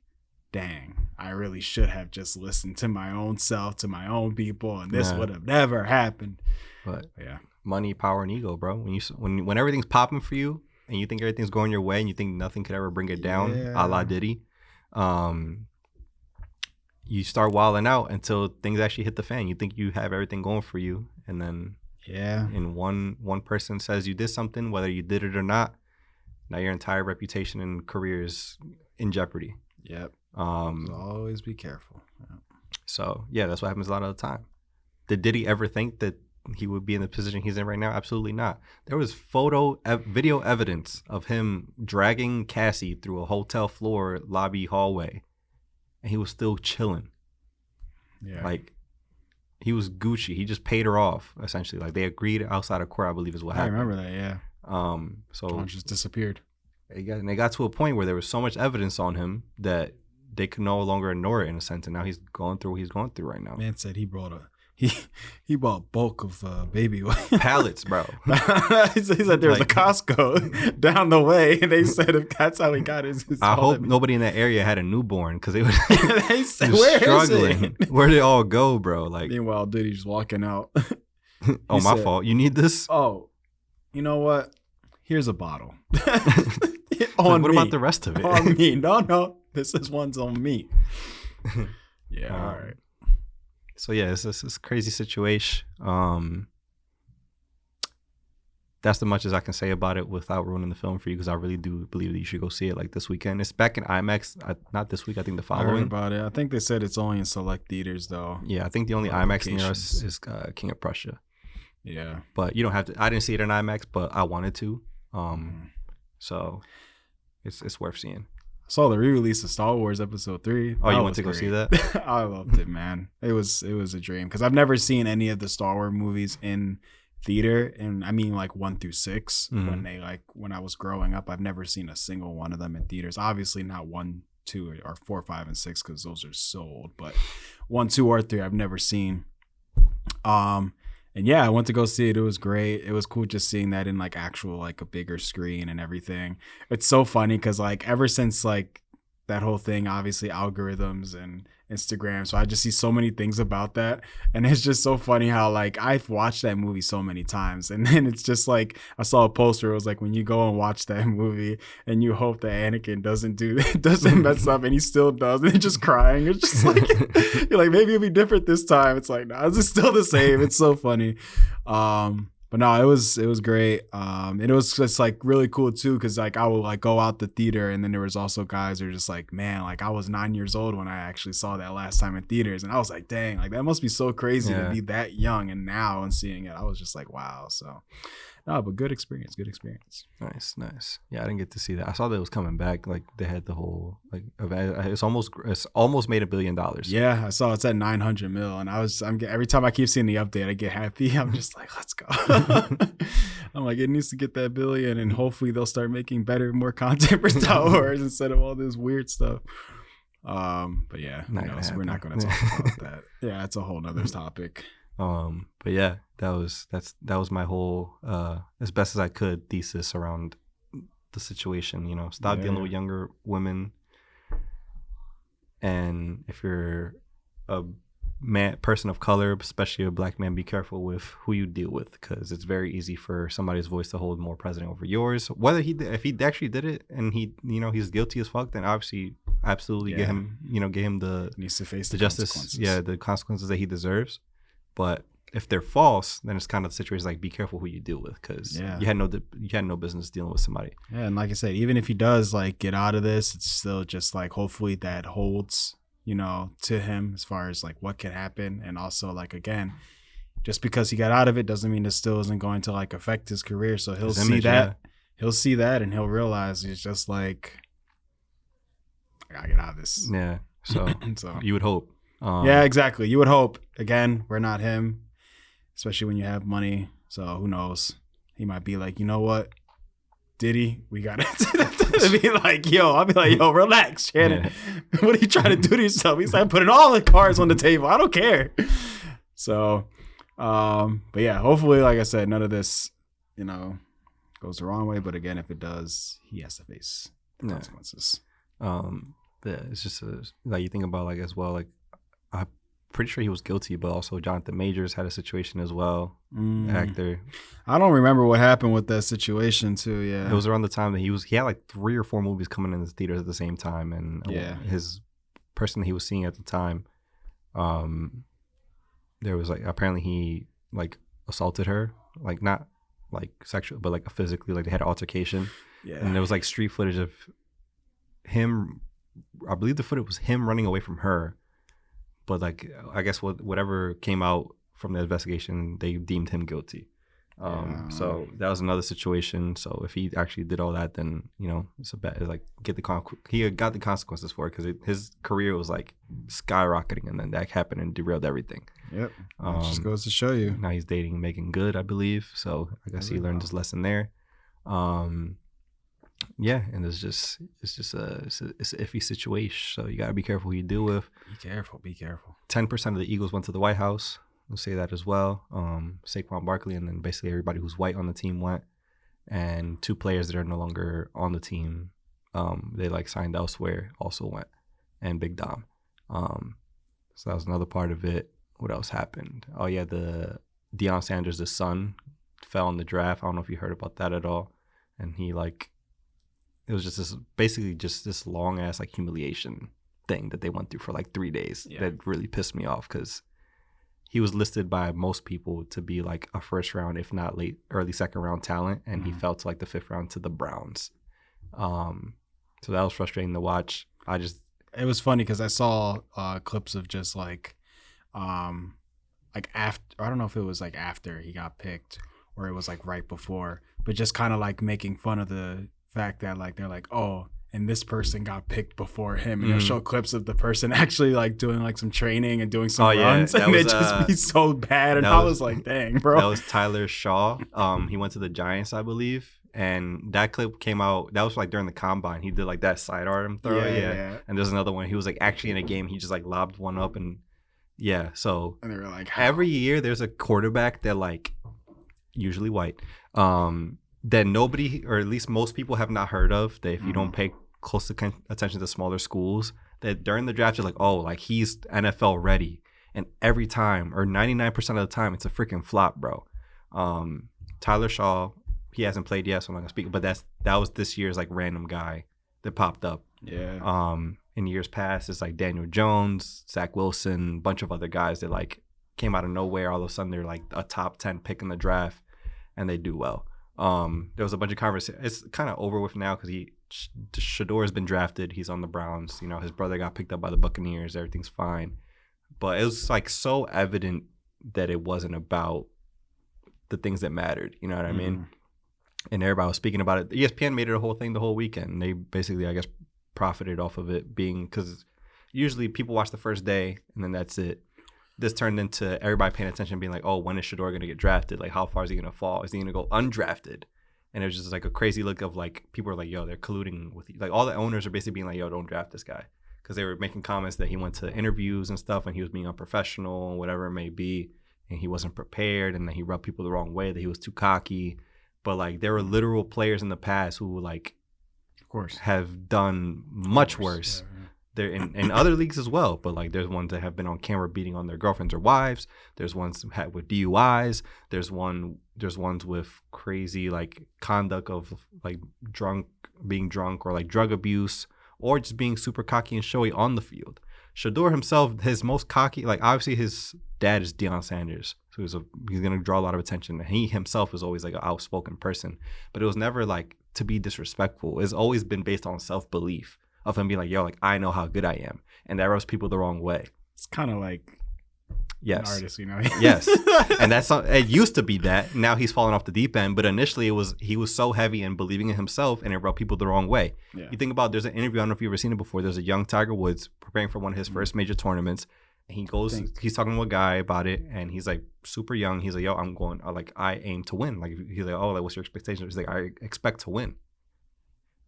S4: dang, I really should have just listened to my own self, to my own people, and this would have never happened. But yeah,
S3: money, power, and ego, bro. When everything's popping for you and you think everything's going your way and you think nothing could ever bring it down, a la Diddy, you start wilding out until things actually hit the fan. You think you have everything going for you, and then and one person says you did something, whether you did it or not, now your entire reputation and career is in jeopardy.
S4: So always be careful.
S3: So yeah, that's what happens a lot of the time. Did Diddy ever think that he would be in the position he's in right now? Absolutely not. There was video evidence of him dragging Cassie through a hotel floor lobby hallway, and he was still chilling. Like, he was Gucci. He just paid her off, essentially. Like, they agreed outside of court, I believe is what happened.
S4: I remember that,
S3: So
S4: John just disappeared.
S3: They got to a point where there was so much evidence on him that they could no longer ignore it, in a sense, and now he's going through what he's going through right now.
S4: Man said he brought he bought bulk of baby
S3: pallets, bro.
S4: He said there was a Costco down the way, and they said if that's how he got his
S3: I hope nobody in that area had a newborn, because they was
S4: they said, where struggling.
S3: Is it? Where'd it all go, bro? Like,
S4: meanwhile, Diddy's walking out.
S3: Oh, my fault. You need this?
S4: Oh, you know what? Here's a bottle.
S3: What about the rest of it?
S4: On me. No. This one's on me. Yeah. All right.
S3: So yeah, it's this crazy situation. That's the much as I can say about it without ruining the film for you, because I really do believe that you should go see it like this weekend. It's back in IMAX, not this week. I think the following.
S4: I heard about it. I think they said it's only in select theaters though.
S3: Yeah, I think the only IMAX near us is King of Prussia.
S4: Yeah.
S3: But you don't have to. I didn't see it in IMAX, but I wanted to.
S4: Mhm.
S3: So it's worth seeing.
S4: I saw the re-release of Star Wars Episode 3.
S3: Oh, you
S4: That
S3: went
S4: was
S3: to go see
S4: great.
S3: that?
S4: I loved it, man. It was a dream because I've never seen any of the Star Wars movies in theater, and I mean like 1 through 6.
S3: Mhm.
S4: When I was growing up, I've never seen a single one of them in theaters. Obviously, not 1, 2, or 4, 5, and 6 because those are so old. But 1, 2, or 3, I've never seen. And yeah, I went to go see it. It was great. It was cool just seeing that in like actual like a bigger screen and everything. It's so funny because like ever since like that whole thing, obviously algorithms and Instagram. So I just see so many things about that. And it's just so funny how like I've watched that movie so many times. And then it's just like I saw a poster. It was like when you go and watch that movie and you hope that Anakin doesn't mess up and he still does. And he's just crying. It's just like you're like, maybe it'll be different this time. It's like, no, it's still the same. It's so funny. But no, it was great. And it was just like really cool too, because like I would like go out the theater, and then there was also guys who are just like, man, like I was 9 years old when I actually saw that last time in theaters, and I was like, dang, like that must be so crazy to be that young, and now and seeing it, I was just like, wow. So no, but good experience.
S3: Nice. Yeah, I didn't get to see that. I saw that it was coming back. Like they had the whole like event. It's almost made $1 billion.
S4: Yeah, I saw it's at 900 mil, and every time I keep seeing the update, I get happy. I'm just like, let's go. I'm like, it needs to get that billion, and hopefully they'll start making better, more content for Star Wars instead of all this weird stuff. But yeah, we're not going to talk about that. Yeah, it's a whole nother topic.
S3: But yeah, that was my whole as best as I could thesis around the situation. Stop dealing with younger women, and if you're a person of color, especially a black man, be careful with who you deal with, because it's very easy for somebody's voice to hold more precedent over yours. Whether if he actually did it and he's guilty as fuck, then obviously absolutely get him the
S4: needs to face
S3: the justice, the consequences that he deserves. But if they're false, then it's kind of the situation like, be careful who you deal with, because you had no business dealing with somebody.
S4: Yeah, and like I said, even if he does like get out of this, it's still just like hopefully that holds, to him as far as like what could happen. And also like, again, just because he got out of it doesn't mean it still isn't going to like affect his career. So he'll see that. He'll see that and he'll realize it's just like, I gotta get out of this.
S3: Yeah. So, you would hope.
S4: Yeah, exactly. You would hope. Again, we're not him, especially when you have money. So who knows? He might be like, you know what, Diddy, we got to be like, I'll be like, relax, Shannon. Yeah. What are you trying to do to yourself? He's like putting all the cards on the table. I don't care. So, but yeah, hopefully, like I said, none of this, goes the wrong way. But again, if it does, he has to face the consequences.
S3: Yeah, it's just like you think about like as well, like I'm pretty sure he was guilty, but also Jonathan Majors had a situation as well. Actor.
S4: I don't remember what happened with that situation too. Yeah,
S3: it was around the time that he had like 3 or 4 movies coming in the theaters at the same time, and his person that he was seeing at the time, there was like apparently he like assaulted her, like not like sexual, but like physically, like they had an altercation. Yeah, and there was like street footage of him. I believe the footage was him running away from her, but like I guess whatever came out from the investigation, they deemed him guilty. So that was another situation. So if he actually did all that, then it's like he got the consequences for it, because his career was like skyrocketing, and then that happened and derailed everything.
S4: Yep, it just goes to show you.
S3: Now he's dating Megan Good, I believe. So I guess he learned his lesson there. Yeah, and it's an iffy situation. So you gotta be careful who you deal with.
S4: Be careful.
S3: 10% of the Eagles went to the White House. We'll say that as well. Saquon Barkley, and then basically everybody who's white on the team went, and 2 players that are no longer on the team, they like signed elsewhere, also went, and Big Dom. So that was another part of it. What else happened? Oh yeah, the Deion Sanders' son fell in the draft. I don't know if you heard about that at all. And he it was just this long ass like humiliation thing that they went through for like 3 days. That really pissed me off, because he was listed by most people to be like a first round, if not early second round talent, and he fell to like the 5th round to the Browns. So that was frustrating to watch. It
S4: was funny because I saw clips of just like like after, I don't know if it was like after he got picked or it was like right before, but just kind of like making fun of the fact that like they're like, oh, and this person got picked before him, and they'll show clips of the person actually like doing like some training and doing some runs, and it just be so bad. And I was like, dang, bro.
S3: That was Tyler Shaw. He went to the Giants, I believe. And that clip came out, that was like during the combine. He did like that side arm throw. Yeah. And there's another one. He was like actually in a game. He just like lobbed one up and yeah. So
S4: and they were like,
S3: every year there's a quarterback that like, usually white, that nobody, or at least most people have not heard of, that if you don't pay close attention to smaller schools, that during the draft, you're like, oh, like he's NFL ready. And every time, or 99% of the time, it's a freaking flop, bro. Tyler Shaw, he hasn't played yet, so I'm not gonna speak. But that was this year's like random guy that popped up.
S4: Yeah.
S3: In years past, it's like Daniel Jones, Zach Wilson, a bunch of other guys that like came out of nowhere. All of a sudden, they're like a top 10 pick in the draft, and they do well. There was a bunch of conversation. It's kind of over with now because Shador has been drafted. He's on the Browns. You know, his brother got picked up by the Buccaneers. Everything's fine. But it was like so evident that it wasn't about the things that mattered. You know what I mean? And everybody was speaking about it. ESPN made it a whole thing the whole weekend. They basically, I guess, profited off of it being, because usually people watch the first day and then that's it. This turned into everybody paying attention, being like, oh, when is Shador going to get drafted? Like, how far is he going to fall? Is he going to go undrafted? And it was just like a crazy look of like, people are like, yo, they're colluding with you. Like, all the owners are basically being like, yo, don't draft this guy. Because they were making comments that he went to interviews and stuff and he was being unprofessional, whatever it may be. And he wasn't prepared and then he rubbed people the wrong way, that he was too cocky. But like, there were literal players in the past who like,
S4: of course,
S3: have done much worse. Yeah. They're in other leagues as well, but like there's ones that have been on camera beating on their girlfriends or wives. There's ones with DUIs. There's ones with crazy like conduct of like being drunk or like drug abuse, or just being super cocky and showy on the field. Shador himself, his most cocky, like obviously his dad is Deion Sanders, so he's gonna draw a lot of attention. He himself is always like an outspoken person, but it was never like to be disrespectful. It's always been based on self-belief of him being like, yo, like I know how good I am, and that rubs people the wrong way.
S4: It's kind of like an artist, you know?
S3: Yes, and it used to be that. Now he's fallen off the deep end, but initially he was so heavy and believing in himself, and it rubbed people the wrong way. Yeah. You think about, there's an interview, I don't know if you've ever seen it before. There's a young Tiger Woods preparing for one of his first major tournaments. And he's talking to a guy about it, and he's like super young. He's like, yo, I aim to win. Like, he's like, oh, like, what's your expectation? He's like, I expect to win.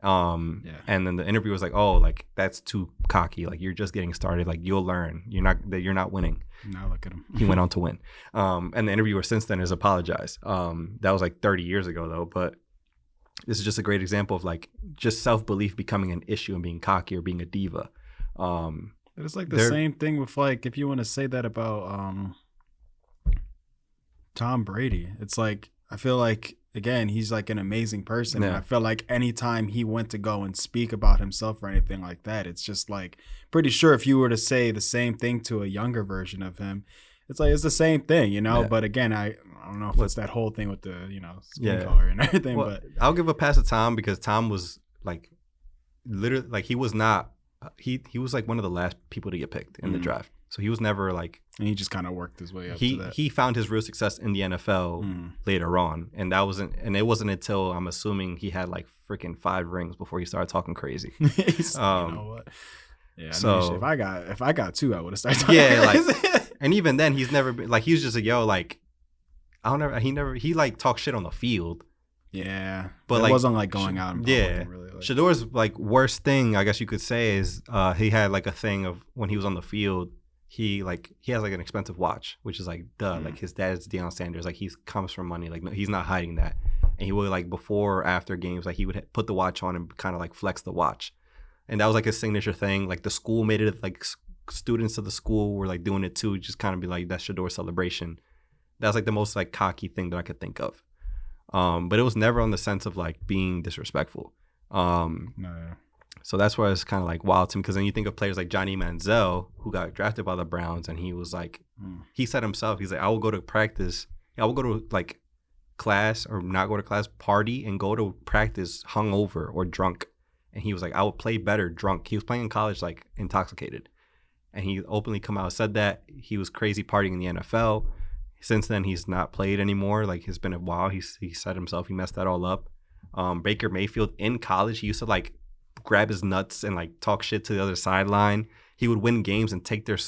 S3: And then the interviewer was like, oh, like that's too cocky, like you're just getting started, like you'll learn, you're not winning.
S4: Now look at him.
S3: He went on to win. And the interviewer since then has apologized. That was like 30 years ago though, but this is just a great example of like just self-belief becoming an issue and being cocky or being a diva.
S4: It's like the same thing with like, if you want to say that about Tom Brady, it's like, I feel like, again, he's like an amazing person. Yeah. And I feel like anytime he went to go and speak about himself or anything like that, it's just like, pretty sure if you were to say the same thing to a younger version of him, it's like, it's the same thing, you know? Yeah. But again, I don't know if it's that whole thing with the, you know, skin color and everything. Well, but
S3: I'll give a pass to Tom, because Tom was like, literally, like he was not, he was like one of the last people to get picked in the draft. So he was never like,
S4: and he just kind of worked his way up to that.
S3: He found his real success in the NFL later on, and it wasn't until, I'm assuming, he had like freaking 5 rings before he started talking crazy.
S4: You know what? Yeah. So if I got 2, I would have started talking.
S3: Yeah, like, and even then, he's never been like, he was just a yo, like, he like talked shit on the field.
S4: Yeah, but it wasn't like going out.
S3: And really, like, Shador's like worst thing, I guess you could say, is he had like a thing of when he was on the field. He has like an expensive watch, which is like like his dad's Deion Sanders, like he comes from money, like he's not hiding that. And he would like before or after games, like he would put the watch on and kind of like flex the watch, and that was like his signature thing. Like the school made it, like students of the school were like doing it too, just kind of be like, that's Shador's celebration. That's like the most like cocky thing that I could think of. But it was never on the sense of like being disrespectful.
S4: No.
S3: So that's why it's kind of like wild to me, because then you think of players like Johnny Manziel, who got drafted by the Browns, and he was like, he said himself, he's like, I will go to practice, I will go to like class or not go to class, party, and go to practice hungover or drunk. And he was like, I would play better drunk. He was playing in college like intoxicated. and he openly come out and said that he was crazy partying in the NFL. Since then, he's not played anymore. Like, it's been a while. He said himself he messed that all up. Baker Mayfield in college, he used to like grab his nuts and like talk shit to the other sideline. He would win games and take their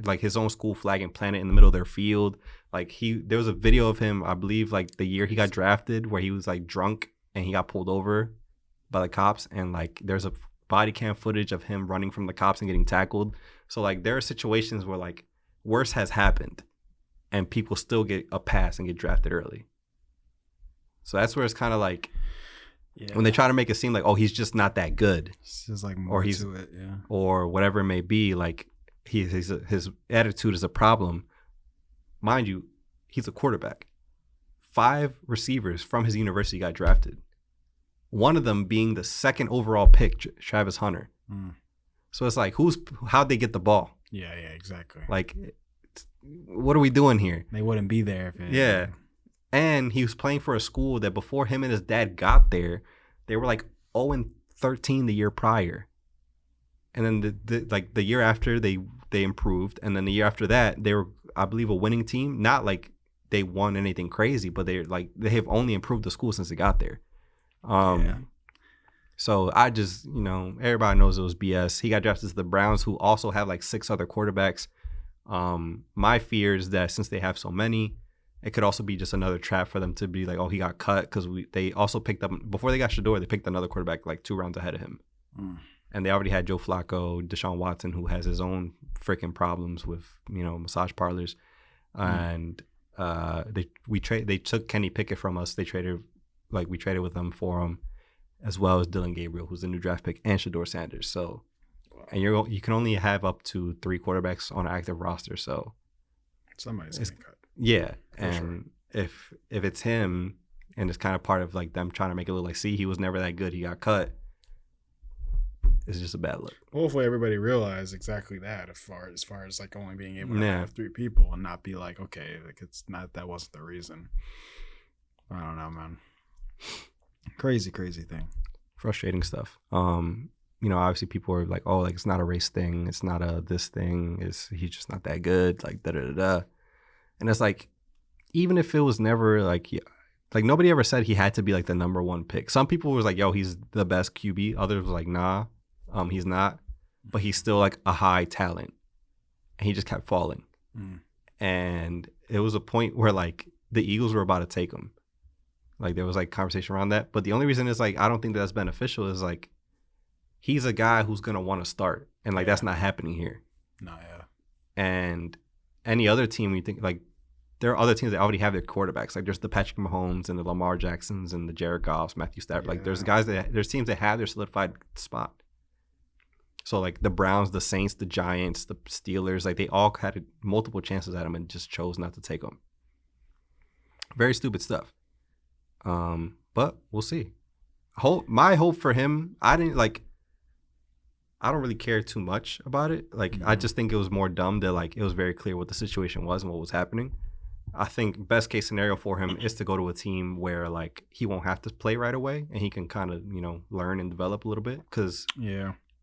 S3: like his own school flag and plant it in the middle of their field. Like there was a video of him, I believe, like the year he got drafted, where he was like drunk and he got pulled over by the cops, and like there's a body cam footage of him running from the cops and getting tackled. So like there are situations where like worse has happened and people still get a pass and get drafted early. So that's where it's kind of like when they try to make it seem like, oh, he's just not that good,
S4: it's just like more to it,
S3: or whatever it may be. Like his attitude is a problem. Mind you, he's a quarterback. 5 receivers from his university got drafted. One of them being the second overall pick, Travis Hunter. So it's like, how'd they get the ball?
S4: Yeah, exactly.
S3: Like, what are we doing here?
S4: They wouldn't be there if it.
S3: And he was playing for a school that before him and his dad got there, they were like 0-13 the year prior. And then the year after they improved, and then the year after that they were, I believe, a winning team. Not like they won anything crazy, but they have only improved the school since they got there. So I just, everybody knows it was BS. He got drafted to the Browns, who also have like 6 other quarterbacks. My fear is that since they have so many, it could also be just another trap for them to be like, oh, he got cut, because they also picked up, before they got Shador, they picked another quarterback like 2 rounds ahead of him. And they already had Joe Flacco, Deshaun Watson, who has his own freaking problems with, massage parlors. And they took Kenny Pickett from us. We traded with them for him, as well as Dylan Gabriel, who's the new draft pick, and Shador Sanders. So, and you can only have up to 3 quarterbacks on an active roster. So
S4: somebody's getting cut.
S3: Yeah, and if it's him, and it's kind of part of like them trying to make it look like, see, he was never that good, he got cut. It's just a bad look.
S4: Hopefully everybody realize exactly that, as far as like only being able to have 3 people and not be like, okay, like it's not, that wasn't the reason. I don't know, man. Crazy thing.
S3: Frustrating stuff. Obviously people are like, oh, like it's not a race thing, it's not a this thing, he's just not that good, like da-da-da-da. And it's like, even if it was never like nobody ever said he had to be like the number 1 pick. Some people was like, yo, he's the best QB. Others was like, nah, he's not. But he's still like a high talent. And he just kept falling. And it was a point where like the Eagles were about to take him. Like there was like conversation around that. But the only reason is like, I don't think that's beneficial is like, he's a guy who's going to want to start. And like, that's not happening here.
S4: No, yeah.
S3: And any other team, you think like, there are other teams that already have their quarterbacks. Like there's the Patrick Mahomes and the Lamar Jacksons and the Jared Goffs, Matthew Stafford. Like there's teams that have their solidified spot. So like the Browns, the Saints, the Giants, the Steelers, like they all had multiple chances at him and just chose not to take them. Very stupid stuff. But we'll see. My hope for him, I don't really care too much about it. Like I just think it was more dumb that like it was very clear what the situation was and what was happening. I think best case scenario for him is to go to a team where like he won't have to play right away and he can kind of, learn and develop a little bit. Because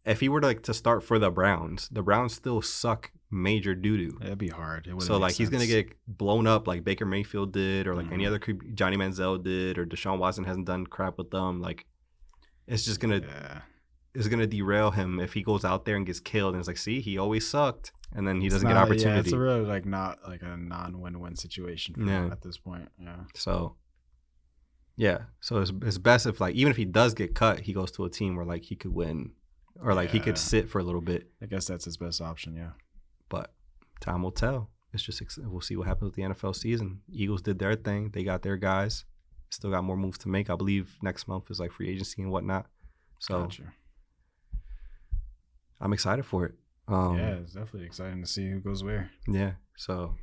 S3: if he were to start for the Browns still suck major doo-doo.
S4: It'd be hard.
S3: So like he's going to get blown up like Baker Mayfield did, or like any other Johnny Manziel did, or Deshaun Watson hasn't done crap with them. Like it's just going to... is going to derail him if he goes out there and gets killed and it's like, see, he always sucked, and then he doesn't get opportunity.
S4: Yeah, it's a really like not like a non-win-win situation for him at this point.
S3: So it's best if like, even if he does get cut, he goes to a team where like he could win, or like he could sit for a little bit.
S4: I guess that's his best option.
S3: But time will tell. It's just, we'll see what happens with the NFL season. Eagles did their thing. They got their guys. Still got more moves to make. I believe next month is like free agency and whatnot. So I'm excited for it.
S4: It's definitely exciting to see who goes where. Yeah,
S3: so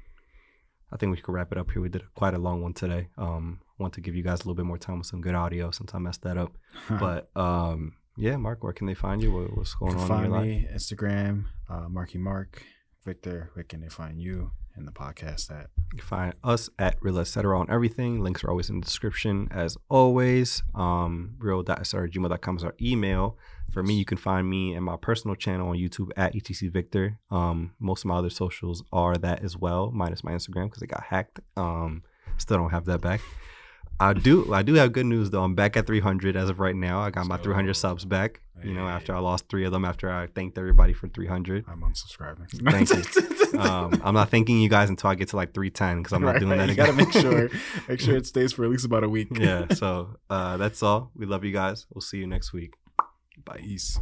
S3: I think we could wrap it up here. We did quite a long one today. Want to give you guys a little bit more time with some good audio since I messed that up. But Mark, where can they find you? What's going on in your life?
S4: Find me Instagram, Marky Mark. Victor, where can they find you and the podcast at?
S3: You find us at Real Etc. on everything. Links are always in the description as always. Real.etc@gmail.com is our email. For me, you can find me in my personal channel on YouTube at ETC Victor. Most of my other socials are that as well, minus my Instagram because it got hacked. Still don't have that back. I do have good news though. I'm back at 300 as of right now. I got my 300 subs back. You know, after I lost 3 of them, after I thanked everybody for 300.
S4: I'm unsubscribing.
S3: Thank you. I'm not thanking you guys until I get to like 310 because I'm not doing that
S4: You
S3: again.
S4: gotta make sure it stays for at least about a week.
S3: Yeah. So that's all. We love you guys. We'll see you next week. Bye.
S4: Peace.